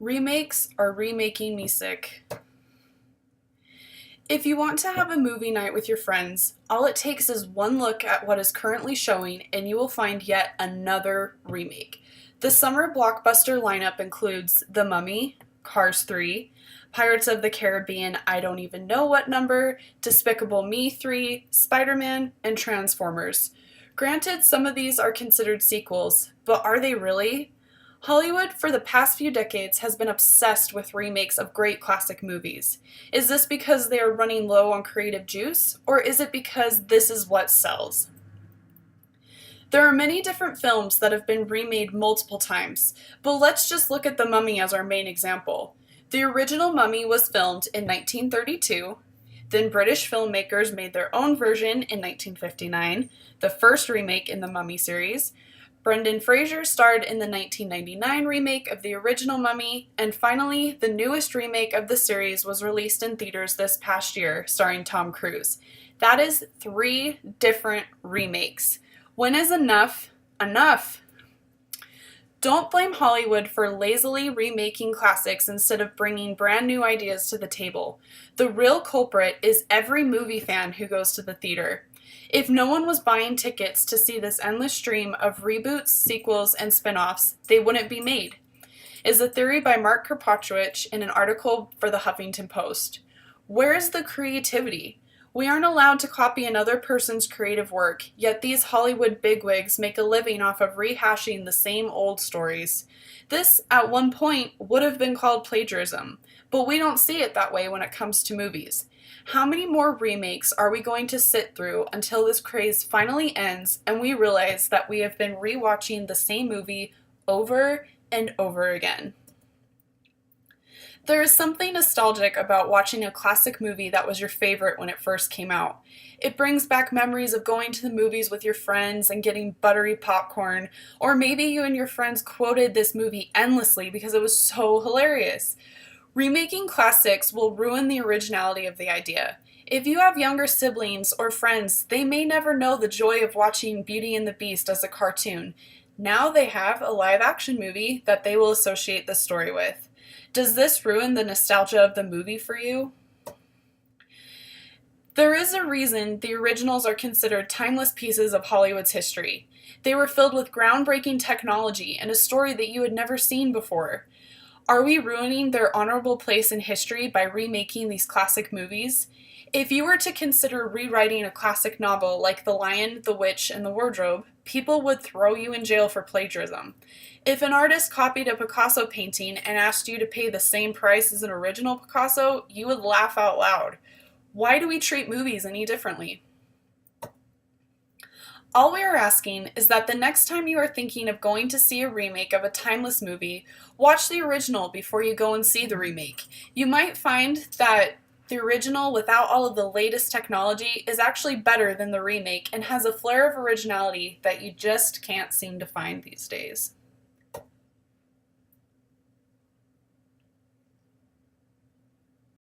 Remakes are remaking me sick. If you want to have a movie night with your friends, all it takes is one look at what is currently showing and you will find yet another remake. The summer blockbuster lineup includes The Mummy, Cars 3, Pirates of the Caribbean I Don't Even Know What Number, Despicable Me 3, Spider-Man, and Transformers. Granted, some of these are considered sequels, but are they really? Hollywood, for the past few decades, has been obsessed with remakes of great classic movies. Is this because they are running low on creative juice, or is it because this is what sells? There are many different films that have been remade multiple times, but let's just look at The Mummy as our main example. The original Mummy was filmed in 1932, then British filmmakers made their own version in 1959, the first remake in the Mummy series. Brendan Fraser starred in the 1999 remake of the original Mummy, and finally, the newest remake of the series was released in theaters this past year, starring Tom Cruise. That is 3 different remakes. When is enough enough? Don't blame Hollywood for lazily remaking classics instead of bringing brand new ideas to the table. The real culprit is every movie fan who goes to the theater. If no one was buying tickets to see this endless stream of reboots, sequels, and spin-offs, they wouldn't be made, is a theory by Mark Kropotwich in an article for the Huffington Post. Where is the creativity? We aren't allowed to copy another person's creative work, yet these Hollywood bigwigs make a living off of rehashing the same old stories. This, at one point, would have been called plagiarism, but we don't see it that way when it comes to movies. How many more remakes are we going to sit through until this craze finally ends and we realize that we have been rewatching the same movie over and over again? There is something nostalgic about watching a classic movie that was your favorite when it first came out. It brings back memories of going to the movies with your friends and getting buttery popcorn, or maybe you and your friends quoted this movie endlessly because it was so hilarious. Remaking classics will ruin the originality of the idea. If you have younger siblings or friends, they may never know the joy of watching Beauty and the Beast as a cartoon. Now they have a live-action movie that they will associate the story with. Does this ruin the nostalgia of the movie for you? There is a reason the originals are considered timeless pieces of Hollywood's history. They were filled with groundbreaking technology and a story that you had never seen before. Are we ruining their honorable place in history by remaking these classic movies? If you were to consider rewriting a classic novel like The Lion, the Witch, and the Wardrobe, people would throw you in jail for plagiarism. If an artist copied a Picasso painting and asked you to pay the same price as an original Picasso, you would laugh out loud. Why do we treat movies any differently? All we are asking is that the next time you are thinking of going to see a remake of a timeless movie, watch the original before you go and see the remake. You might find that the original, without all of the latest technology, is actually better than the remake and has a flair of originality that you just can't seem to find these days.